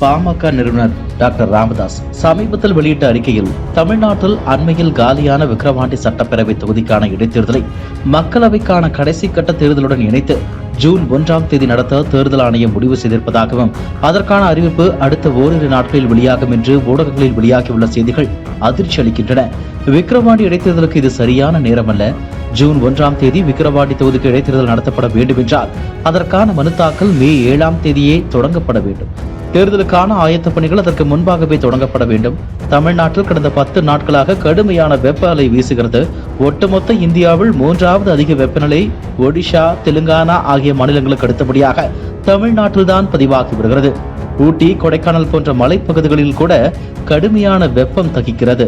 பாமக நிறுவனர் டாக்டர் ராமதாஸ் சமீபத்தில் வெளியிட்ட அறிக்கையில் தமிழ்நாட்டில் அண்மையில் காலியான விக்கிரவாண்டி சட்டப்பேரவை தொகுதிக்கான இடைத்தேர்தலை மக்களவைக்கான கடைசி கட்ட தேர்தலுடன் இணைத்து ஜூன் 1ஆம் தேதி நடத்த தேர்தல் ஆணையம் முடிவு செய்திருப்பதாகவும் அதற்கான அறிவிப்பு அடுத்த ஓரிரு நாட்களில் வெளியாகும் என்று ஊடகங்களில் வெளியாகியுள்ள செய்திகள் அதிர்ச்சி அளிக்கின்றன. விக்கிரவாண்டி இடைத்தேர்தலுக்கு இது சரியான நேரமல்ல. ஜூன் 1ஆம் தேதி விக்கிரவாண்டி தொகுதிக்கு இடைத்தேர்தல் நடத்தப்பட வேண்டும் என்றால் அதற்கான மனு தாக்கல் மே 7ஆம் தேதியே தொடங்கப்பட வேண்டும். தேர்தலுக்கான ஆயத்த பணிகள் அதற்கு முன்பாகவே தொடங்கப்பட வேண்டும். தமிழ்நாட்டில் கடந்த 10 நாட்களாக கடுமையான வெப்ப அலை வீசுகிறது. ஒட்டுமொத்த இந்தியாவில் 3வது அதிக வெப்பநிலை ஒடிஷா, தெலுங்கானா ஆகிய மாநிலங்களுக்கு அடுத்தபடியாக தமிழ்நாட்டில்தான் பதிவாகி வருகிறது. ஊட்டி, கொடைக்கானல் போன்ற மலைப்பகுதிகளில் கூட கடுமையான வெப்பம் தகிக்கிறது.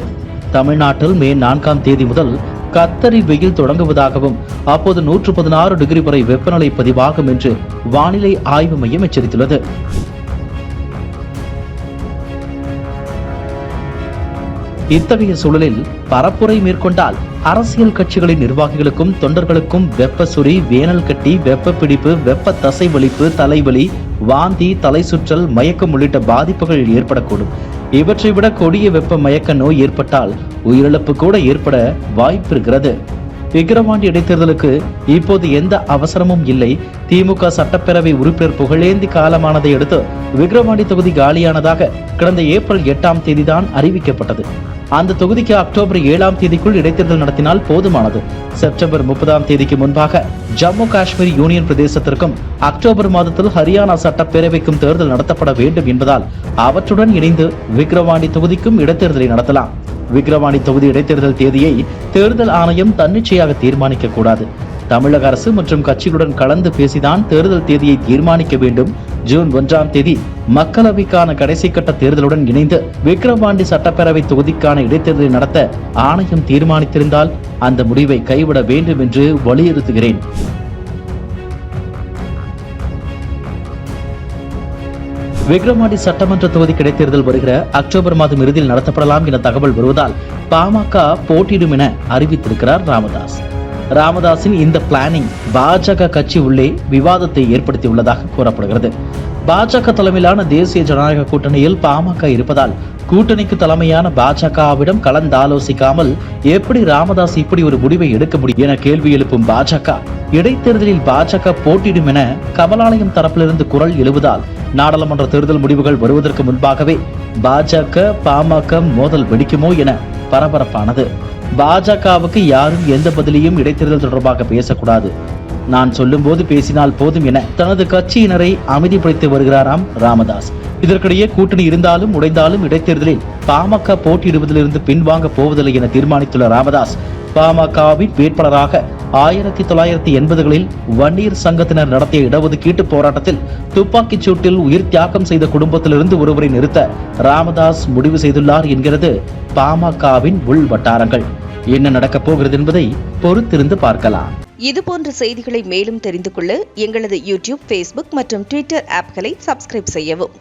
தமிழ்நாட்டில் மே 4ஆம் தேதி முதல் கத்தரி வெயில் தொடங்குவதாகவும் அப்போது 116 டிகிரி வரை வெப்பநிலை பதிவாகும் என்று வானிலை ஆய்வு மையம் எச்சரித்துள்ளது. இத்தகைய சூழலில் பரப்புரை மேற்கொண்டால் அரசியல் கட்சிகளின் நிர்வாகிகளுக்கும் தொண்டர்களுக்கும் வெப்ப சுரி, வேனல் கட்டி, வெப்ப பிடிப்பு, வெப்ப தசை வலிப்பு, தலைவலி, வாந்தி, தலை சுற்றல், மயக்கம் உள்ளிட்ட பாதிப்புகள் ஏற்படக்கூடும். இவற்றை விட கொடிய வெப்ப மயக்க நோய் ஏற்பட்டால் உயிரிழப்பு கூட ஏற்பட வாய்ப்பு இருக்கிறது. விக்கிரவாண்டி இடைத்தேர்தலுக்கு இப்போது எந்த அவசரமும் இல்லை. திமுக சட்டப்பேரவை உறுப்பினர் புகழேந்தி காலமானதை அடுத்து விக்கிரவாண்டி தொகுதி காலியானதாக கடந்த ஏப்ரல் 8ஆம் தேதிதான் அறிவிக்கப்பட்டது. அந்த தொகுதிக்கு அக்டோபர் 7ஆம் தேதிக்குள் இடைத்தேர்தல் நடத்தினால் போதுமானது. செப்டம்பர் 30ஆம் தேதிக்கு முன்பாக ஜம்மு காஷ்மீர் யூனியன் பிரதேசத்திற்கும் அக்டோபர் மாதத்தில் ஹரியானா சட்டப்பேரவைக்கும் தேர்தல் நடத்தப்பட வேண்டும் என்பதால் அவற்றுடன் இணைந்து விக்கிரவாண்டி தொகுதிக்கும் இடைத்தேர்தலை நடத்தலாம். விக்கிரவாண்டி தொகுதி இடைத்தேர்தல் தேதியை தேர்தல் ஆணையம் தன்னிச்சையாக தீர்மானிக்க கூடாது. தமிழக அரசு மற்றும் கட்சிகளுடன் கலந்து பேசிதான் தேர்தல் தேதியை தீர்மானிக்க வேண்டும். ஜூன் 1ஆம் தேதி மக்களவைக்கான கடைசி கட்ட தேர்தலுடன் இணைந்து விக்கிரவாண்டி சட்டப்பேரவை தொகுதிக்கான இடைத்தேர்தலை நடத்த ஆணையம் தீர்மானித்திருந்தால் அந்த முடிவை கைவிட வேண்டும் என்று வலியுறுத்துகிறேன். விக்கிரவாண்டி சட்டமன்ற தொகுதி இடைத்தேர்தல் வருகிற அக்டோபர் மாதம் இறுதியில் நடத்தப்படலாம் என தகவல் வருவதால் பாமக போட்டியிடும் என அறிவித்திருக்கிறார் ராமதாஸ். ராமதாஸின் இந்த பிளானிங் பாஜக கட்சி உள்ளே விவாதத்தை ஏற்படுத்தியுள்ளதாக கூறப்படுகிறது. பாஜக தலைமையிலான தேசிய ஜனநாயக கூட்டணியில் பாமக இருப்பதால் கூட்டணிக்கு தலைமையான பாஜகவிடம் கலந்தாலோசிக்காமல் எப்படி ராமதாஸ் இப்படி ஒரு முடிவை எடுக்க முடியும் என கேள்வி எழுப்பும் பாஜக, இடைத்தேர்தலில் பாஜக போட்டியிடும் என கமலாலயம் தரப்பிலிருந்து குரல் எழுவதால் நாடாளுமன்ற தேர்தல் முடிவுகள் வருவதற்கு முன்பாகவே பாஜக பாமக மோதல் வெடிக்குமோ என பரபரப்பானது. பாஜகவுக்கு யாரும் எந்த பதிலையும் இடைத்தேர்தல் தொடர்பாக பேசக்கூடாது, நான் சொல்லும் போது பேசினால் போதும் என தனது கட்சியினரை அமைதிப்படுத்தி வருகிறாராம் ராமதாஸ். இதற்கிடையே கூட்டணி இருந்தாலும் உடைந்தாலும் இடைத்தேர்தலில் பாமக போட்டியிடுவதிலிருந்து பின்வாங்க போவதில்லை என தீர்மானித்துள்ள ராமதாஸ், பாமகவின் வேட்பாளராக 1980களில் வன்னியர் சங்கத்தினர் நடத்திய இடஒதுக்கீட்டு போராட்டத்தில் துப்பாக்கிச் சூட்டில் உயிர் தியாகம் செய்த குடும்பத்திலிருந்து ஒருவரை நிறுத்த ராமதாஸ் முடிவு செய்துள்ளார் என்கிறது பாமகவின் உள் வட்டாரங்கள். என்ன நடக்கப் போகிறது என்பதை பொறுத்திருந்து பார்க்கலாம். இதுபோன்ற செய்திகளை மேலும் தெரிந்து கொள்ள எங்களது யூடியூப், Facebook மற்றும் Twitter ஆப்களை சப்ஸ்கிரைப் செய்யவும்.